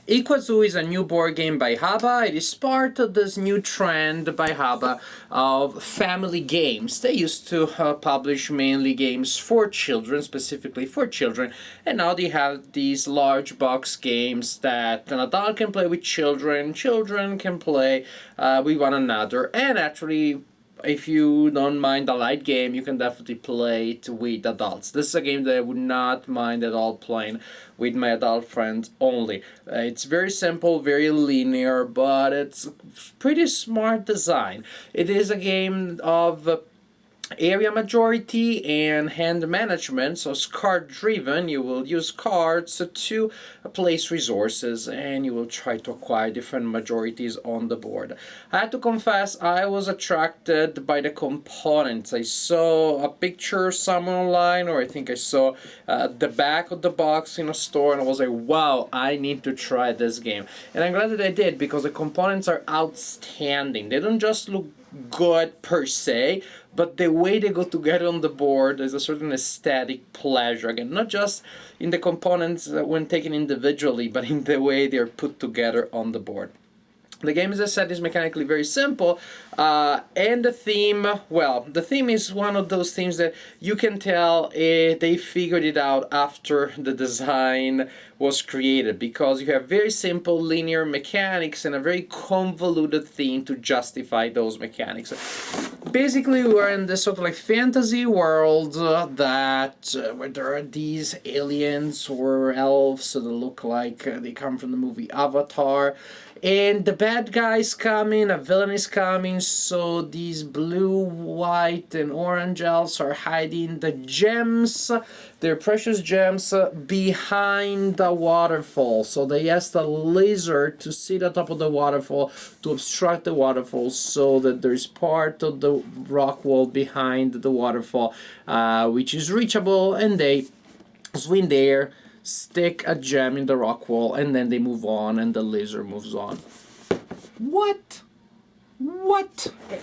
Iquazu is a new board game by HABA. It is part of this new trend by HABA of family games. They used to publish mainly games for children, specifically for children, and now they have these large box games that an adult can play with children, children can play with one another, and actually if you don't mind a light game, you can definitely play it with adults. This is a game that I would not mind at all playing with my adult friends only. It's very simple, very linear, but it's pretty smart design. It is a game of area majority and hand management, so it's card driven. You will use cards to place resources and you will try to acquire different majorities on the board. I have to confess, I was attracted by the components. I saw a picture somewhere online, or I think I saw the back of the box in a store, and I was like, wow, I need to try this game. And I'm glad that I did, because the components are outstanding. They don't just look good per se, but the way they go together on the board is a certain aesthetic pleasure. Again, not just in the components when taken individually, but in the way they're put together on the board. The game, as I said, is mechanically very simple, and the theme, well, the theme is one of those themes that you can tell they figured it out after the design was created, because you have very simple linear mechanics and a very convoluted theme to justify those mechanics. Basically, we're in this sort of like fantasy world where there are these aliens or elves that look like they come from the movie Avatar. And the bad guy's coming, a villain is coming, so these blue, white, and orange elves are hiding the gems, their precious gems, behind the waterfall. So they asked the lizard to sit on top of the waterfall to obstruct the waterfall, so that there's part of the rock wall behind the waterfall which is reachable, and they swim there, stick a gem in the rock wall, and then they move on, and the lizard moves on. What?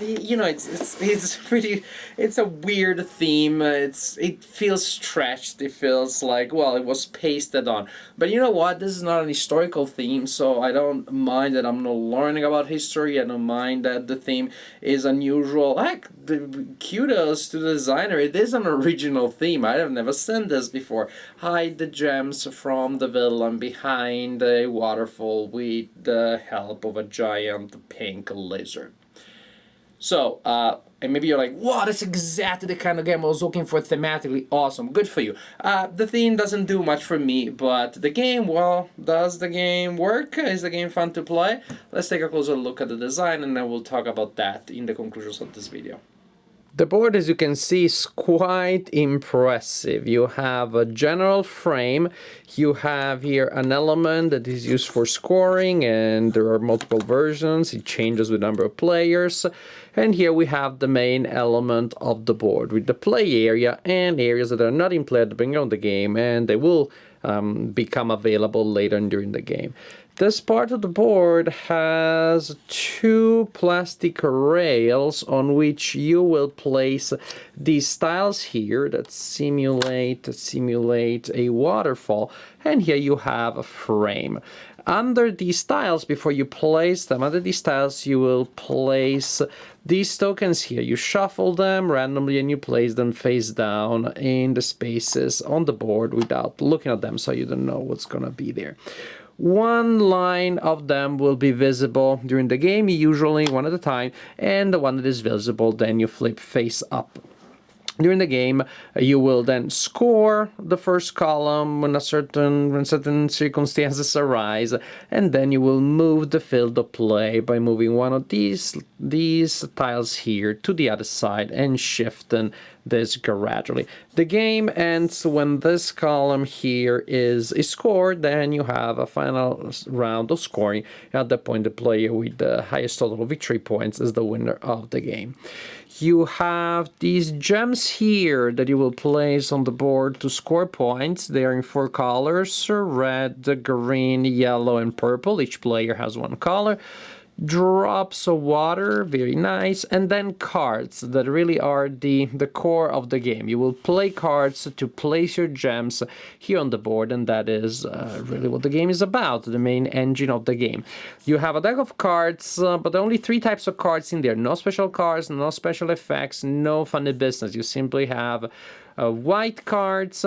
You know, it's pretty. It's a weird theme. It feels stretched. It feels like, well, it was pasted on. But you know what? This is not an historical theme, so I don't mind that I'm not learning about history. I don't mind that the theme is unusual. Heck, kudos to the designer. It is an original theme. I have never seen this before. Hide the gems from the villain behind a waterfall with the help of a giant pink lizard. So, and maybe you're like, wow, that's exactly the kind of game I was looking for thematically. Awesome, good for you. The theme doesn't do much for me, but the game, well, does the game work? Is the game fun to play? Let's take a closer look at the design, and then we'll talk about that in the conclusions of this video. The board, as you can see, is quite impressive. You have a general frame, you have here an element that is used for scoring, and there are multiple versions. It changes with number of players. And here we have the main element of the board with the play area and areas that are not in play at the beginning of the game, and they will become available later during the game. This part of the board has two plastic rails on which you will place these tiles here that simulate a waterfall, and here you have a frame. Under these tiles, before you place them, under these tiles you will place these tokens here. You shuffle them randomly and you place them face down in the spaces on the board without looking at them, so you don't know what's gonna be there. One line of them will be visible during the game, usually one at a time, and the one that is visible, then you flip face up. During the game, you will then score the first column when certain circumstances arise, and then you will move the field of play by moving one of these tiles here to the other side and shifting this gradually. The game ends when this column here is scored. Then you have a final round of scoring. At that point, the player with the highest total of victory points is the winner of the game. You have these gems here that you will place on the board to score points. They are in 4 colors: red, green, yellow, and purple. Each player has one color. drops of water, very nice, and then cards that really are the core of the game. You will play cards to place your gems here on the board, and that is really what the game is about, the main engine of the game. You have a deck of cards, but only 3 types of cards in there. No special cards, no special effects, no funny business. You simply have white cards,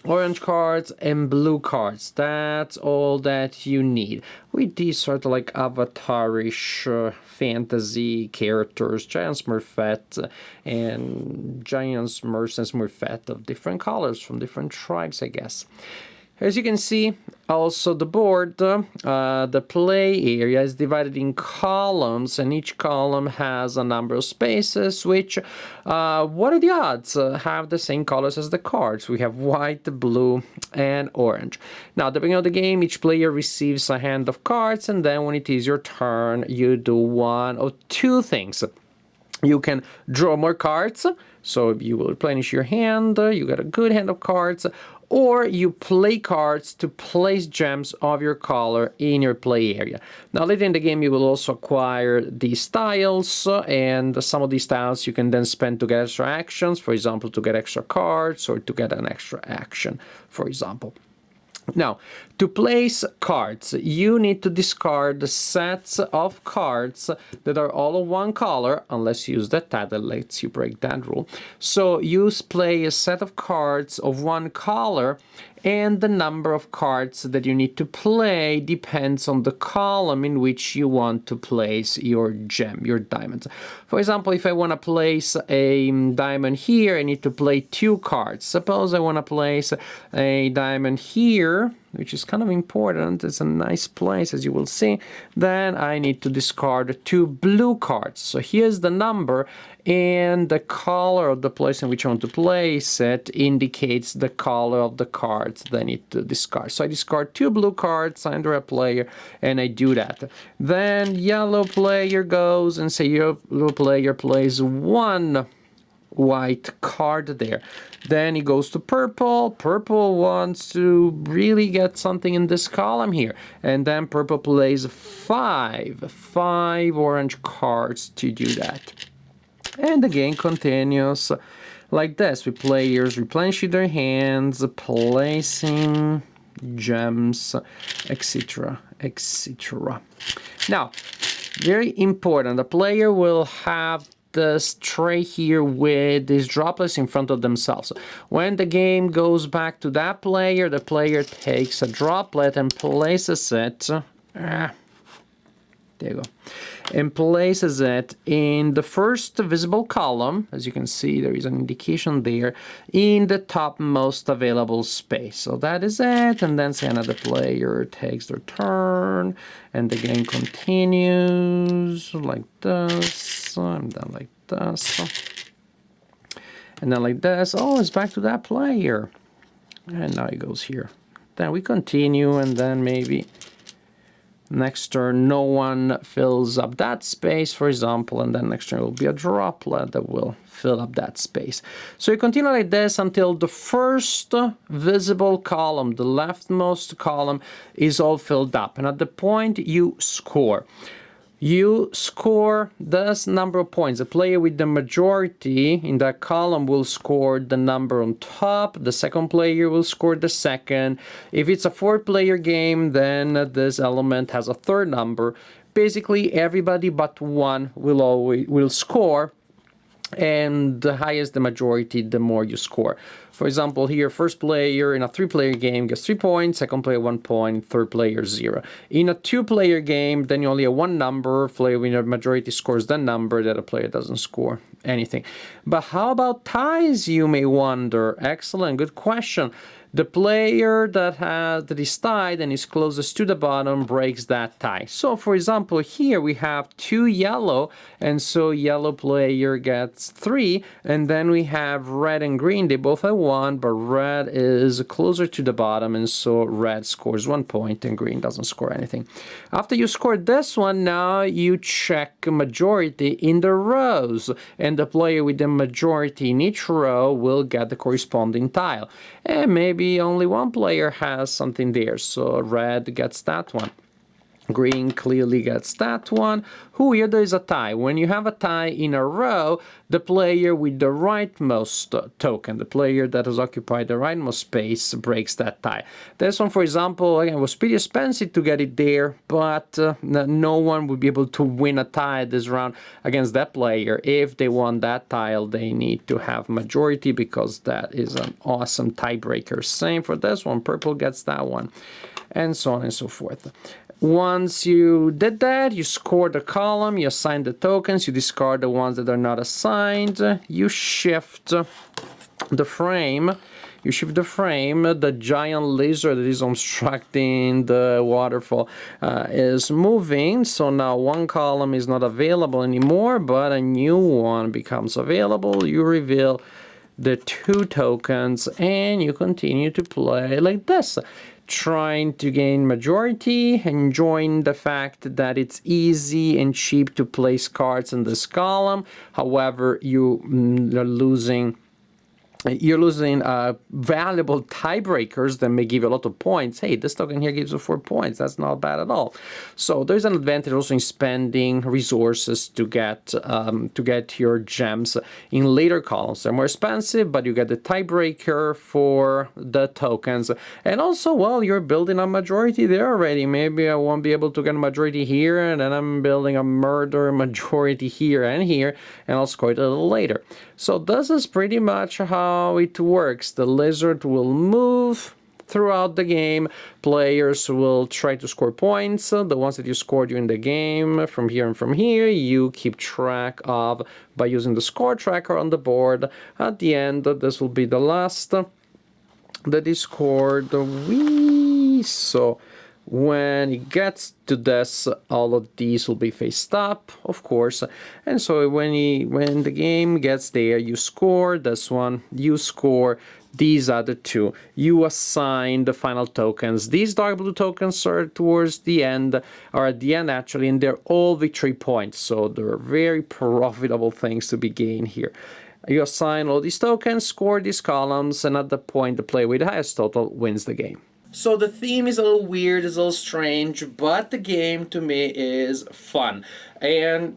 orange cards, and blue cards. That's all that you need. With these sort of like avatarish fantasy characters, Giant Smurfette and Giant Smurfs and Smurfette of different colors from different tribes, I guess. As you can see, also the board, the play area is divided in columns, and each column has a number of spaces, which, what are the odds? Have the same colors as the cards. We have white, blue, and orange. Now, at the beginning of the game, each player receives a hand of cards, and then when it is your turn, you do one of 2 things. You can draw more cards, so you will replenish your hand, you got a good hand of cards, or you play cards to place gems of your color in your play area. Now later in the game you will also acquire these tiles, and some of these tiles you can then spend to get extra actions, for example to get extra cards or to get an extra action, for example. Now, to place cards, you need to discard sets of cards that are all of one color, unless you use that tag that lets you break that rule. So you play a set of cards of one color, and the number of cards that you need to play depends on the column in which you want to place your gem, your diamonds. For example, if I want to place a diamond here, I need to play 2 cards. Suppose I want to place a diamond here, which is kind of important. It's a nice place, as you will see. Then I need to discard 2 blue cards. So here's the number, and the color of the place in which I want to place it indicates the color of the cards that I need to discard. So I discard 2 blue cards under a player, and I do that. Then yellow player goes, and say yellow player plays 1 white card there. Then he goes to purple. Purple wants to really get something in this column here. And then purple plays 5 orange cards to do that. And the game continues like this, with players replenishing their hands, placing gems, etc., etc. Now, very important, the player will have this tray here with these droplets in front of themselves. When the game goes back to that player, the player takes a droplet and places it, there you go, and places it in the first visible column. As you can see, there is an indication there, in the topmost available space. So that is it, and then say another player takes their turn, and the game continues like this, and then like this, and then like this. Oh, it's back to that player, and now it goes here. Then we continue, and then maybe next turn no one fills up that space, for example, and then next turn will be a droplet that will fill up that space. So you continue like this until the first visible column, the leftmost column, is all filled up, and at the point you score. You score this number of points. The player with the majority in that column will score the number on top. The second player will score the second. If it's a 4-player game, then this element has a third number. Basically, everybody but one will score, and the highest the majority, the more you score. For example, here, first player in a 3-player game gets 3 points, second player 1 point, third player 0. In a 2-player game, then you only have one number. Player with a majority scores the number, that a player doesn't score anything. But how about ties, you may wonder? Excellent, good question. The player that is tied and is closest to the bottom breaks that tie. So, for example, here we have 2 yellow, and so yellow player gets 3, and then we have red and green. They both have 1, but red is closer to the bottom, and so red scores 1 point and green doesn't score anything. After you score this one, now you check majority in the rows, and the player with the majority in each row will get the corresponding tile. And maybe only one player has something there, so red gets that one. Green clearly gets that one. Here there is a tie. When you have a tie in a row, the player with the rightmost token, the player that has occupied the rightmost space, breaks that tie. This one, for example, again, was pretty expensive to get it there, but no one would be able to win a tie this round against that player. If they want that tile, they need to have majority, because that is an awesome tiebreaker. Same for this one. Purple gets that one, and so on and so forth. Once you did that, you score the column, you assign the tokens, you discard the ones that are not assigned, you shift the frame. The giant laser that is obstructing the waterfall is moving, so now one column is not available anymore, but a new one becomes available. You reveal the 2 tokens, and you continue to play like this, trying to gain majority, enjoying the fact that it's easy and cheap to place cards in this column. However, you are losing valuable tiebreakers that may give you a lot of points. Hey, this token here gives you 4 points. That's not bad at all. So there's an advantage also in spending resources to get your gems in later columns. They're more expensive, but you get the tiebreaker for the tokens. And also, well, you're building a majority there already. Maybe I won't be able to get a majority here, and then I'm building a murder majority here, and I'll score it a little later. So this is pretty much how it works. The lizard will move throughout the game. Players will try to score points. The ones that you scored during the game, from here and from here, you keep track of by using the score tracker on the board. At the end, this will be the last that is scored. So when it gets to this, all of these will be faced up, of course. And so when the game gets there, you score this one, you score these other 2. You assign the final tokens. These dark blue tokens are towards the end, or at the end actually, and they're all victory points. So they're very profitable things to be gained here. You assign all these tokens, score these columns, and at the point the player with the highest total wins the game. So the theme is a little weird, it's a little strange, but the game to me is fun. And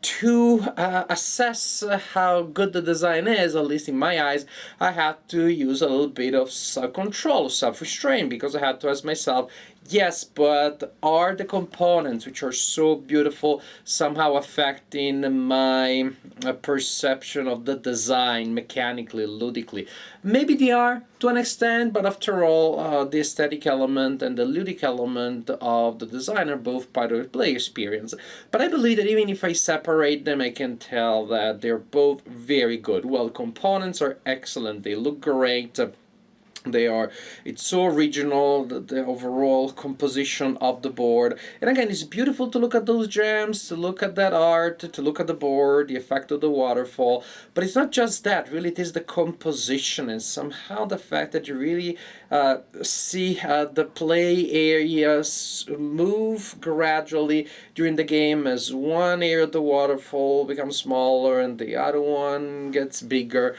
to assess how good the design is, at least in my eyes, I had to use a little bit of self-control, self-restraint, because I had to ask myself, yes, but are the components, which are so beautiful, somehow affecting my perception of the design mechanically, ludically? Maybe they are, to an extent, but after all, the aesthetic element and the ludic element of the design are both part of the play experience. But I believe that even if I separate them, I can tell that they're both very good. Well, components are excellent, they look great. It's so original, the overall composition of the board. And again, it's beautiful to look at those gems, to look at that art, to look at the board, the effect of the waterfall. But it's not just that, really, it is the composition and somehow the fact that you really see the play areas move gradually during the game as one area of the waterfall becomes smaller and the other one gets bigger.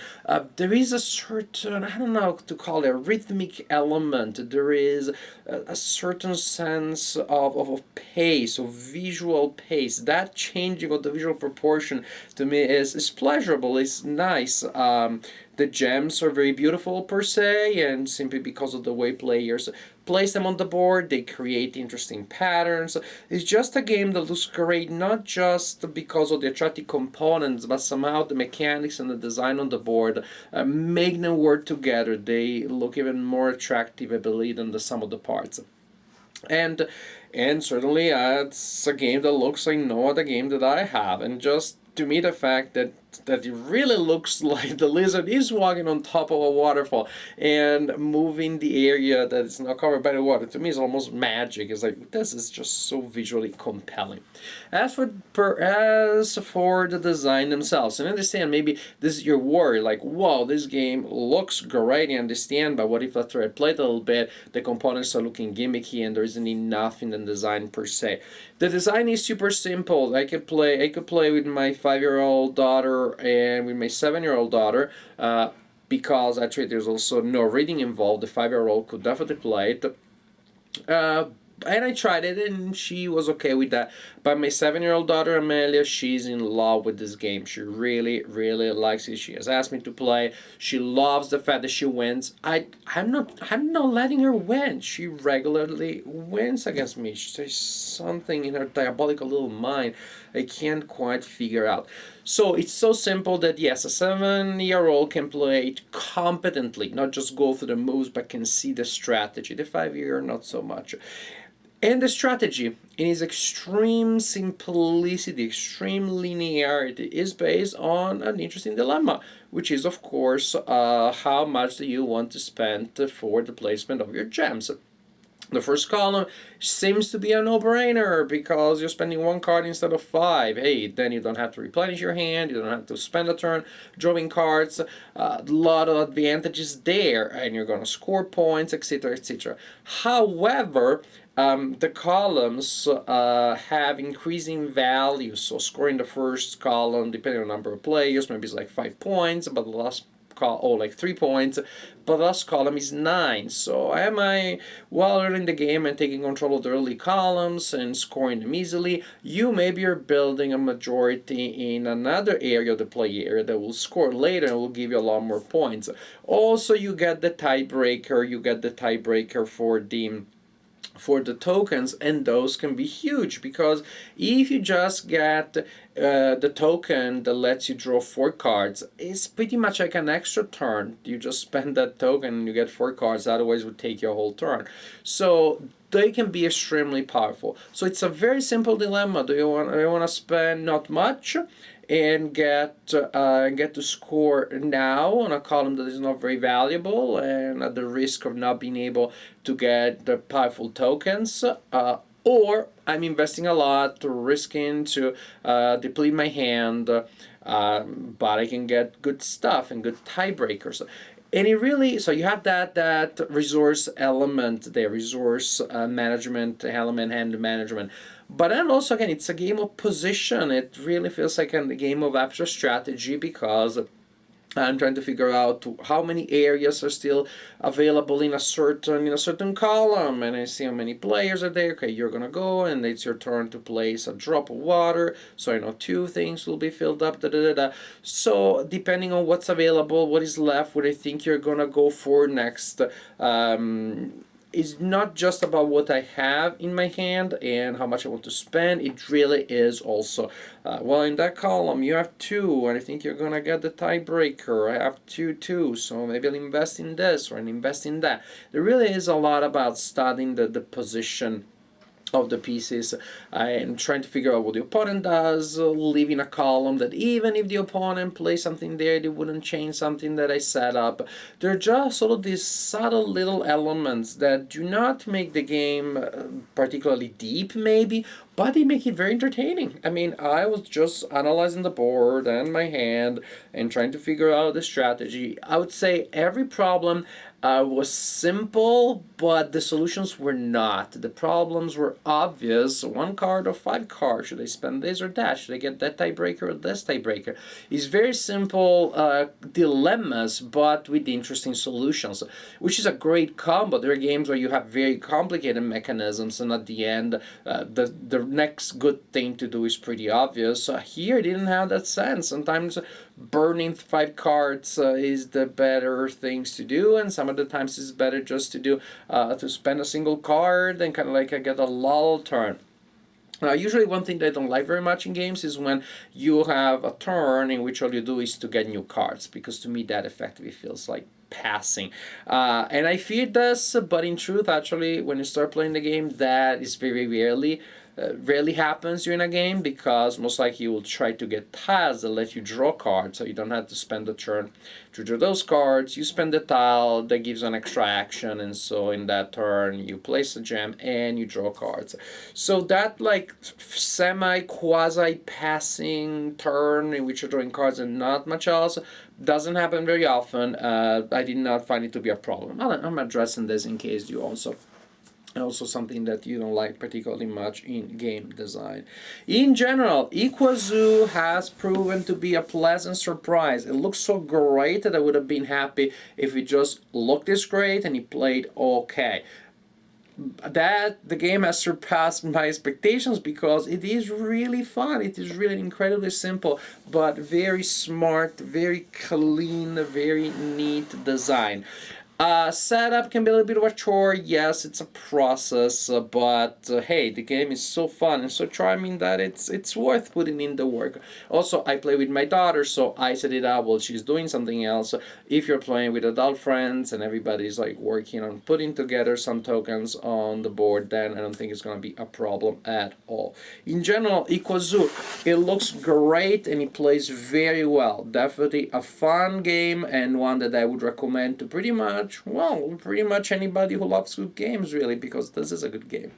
There is a certain, I don't know how to call it, rhythmic element. There is a certain sense of pace, of visual pace. That changing of the visual proportion to me is pleasurable, it's nice. The gems are very beautiful per se, and simply because of the way players place them on the board, they create interesting patterns. It's just a game that looks great, not just because of the attractive components, but somehow the mechanics and the design on the board make them work together. They look even more attractive, I believe, than the sum of the parts. And certainly it's a game that looks like no other game that I have. And just to me, the fact that it really looks like the lizard is walking on top of a waterfall and moving the area that is not covered by the water, to me is almost magic. It's like, this is just so visually compelling. As for the design themselves, and I understand maybe this is your worry, like, whoa, this game looks great, I understand, but what if after I played a little bit, the components are looking gimmicky and there isn't enough in the design per se. The design is super simple. I could play with my 5-year-old daughter and with my 7-year-old daughter, because actually there's also no reading involved. The 5-year-old could definitely play it. and I tried it, and she was okay with that. But my 7-year-old daughter Amelia, she's in love with this game. She really, really likes it. She has asked me to play. She loves the fact that she wins. I'm not letting her win. She regularly wins against me. There's something in her diabolical little mind I can't quite figure out. So it's so simple that yes, a 7-year-old can play it competently, not just go through the moves, but can see the strategy. The 5-year, not so much. And the strategy, in its extreme simplicity, extreme linearity, is based on an interesting dilemma, which is, of course, how much do you want to spend for the placement of your gems. The first column seems to be a no-brainer because you're spending 1 card instead of 5. Hey, then you don't have to replenish your hand, you don't have to spend a turn drawing cards. A lot of advantages there, and you're going to score points, etc., etc. However, the columns have increasing values. So scoring the first column, depending on the number of players, maybe it's like 5 points, but the last like 3 points, but the last column is 9. So am I well early in the game and taking control of the early columns and scoring them easily? You maybe are building a majority in another area of the play area that will score later and will give you a lot more points. Also, you get the tiebreaker. For the tokens, and those can be huge because if you just get the token that lets you draw 4 cards, it's pretty much like an extra turn. You just spend that token and you get 4 cards, otherwise it would take you a whole turn. So they can be extremely powerful. So it's a very simple dilemma. Do you want to spend not much and get to score now on a column that is not very valuable and at the risk of not being able to get the powerful tokens, or I'm investing a lot, risking to deplete my hand, but I can get good stuff and good tiebreakers. And it really, so you have that resource element there, resource management element, hand management. But then also, again, it's a game of position. It really feels like a game of abstract strategy because I'm trying to figure out how many areas are still available in a certain column, and I see how many players are there. Okay, you're gonna go, and it's your turn to place a drop of water. So I know 2 things will be filled up. Da da da da. So depending on what's available, what is left, what I think you're gonna go for next. Is not just about what I have in my hand and how much I want to spend. It really is also, well, in that column you have 2, and I think you're gonna get the tiebreaker. I have 2 too, so maybe I'll invest in this or I'll invest in that. There really is a lot about studying the position of the pieces and trying to figure out what the opponent does, leaving a column that even if the opponent plays something there, they wouldn't change something that I set up. They're just sort of these subtle little elements that do not make the game particularly deep, maybe, but they make it very entertaining. I mean, I was just analyzing the board and my hand and trying to figure out the strategy. I would say every problem was simple, but the solutions were not. The problems were obvious. 1 card or 5 cards. Should I spend this or that? Should I get that tiebreaker or this tiebreaker? It's very simple dilemmas, but with interesting solutions, which is a great combo. There are games where you have very complicated mechanisms, and at the end, the next good thing to do is pretty obvious. Here, it didn't have that sense. Sometimes burning 5 cards is the better things to do, and some of the times it's better just to do to spend a single card and kind of like get a lull turn. Now, usually one thing that I don't like very much in games is when you have a turn in which all you do is to get new cards, because to me that effectively feels like passing. And I fear this, but in truth, actually, when you start playing the game, that is very rarely happens during a game, because most likely you will try to get tiles that let you draw cards, so you don't have to spend the turn to draw those cards. You spend the tile that gives an extra action, and so in that turn you place a gem and you draw cards. So that like quasi passing turn in which you're drawing cards and not much else doesn't happen very often. I did not find it to be a problem. I'm addressing this in case you also something that you don't like particularly much in game design. In general, Iquazu has proven to be a pleasant surprise. It looks so great that I would have been happy if it just looked this great and it played okay. that the game has surpassed my expectations because it is really fun. It is really incredibly simple, but very smart, very clean, very neat design. Setup can be a little bit of a chore. Yes, it's a process, but hey, the game is so fun and so charming that it's worth putting in the work. Also, I play with my daughter, so I set it up while she's doing something else. If you're playing with adult friends and everybody's like working on putting together some tokens on the board, then I don't think it's gonna be a problem at all. In general, Iquazu, it looks great and it plays very well. Definitely a fun game and one that I would recommend to pretty much anybody who loves good games, really, because this is a good game.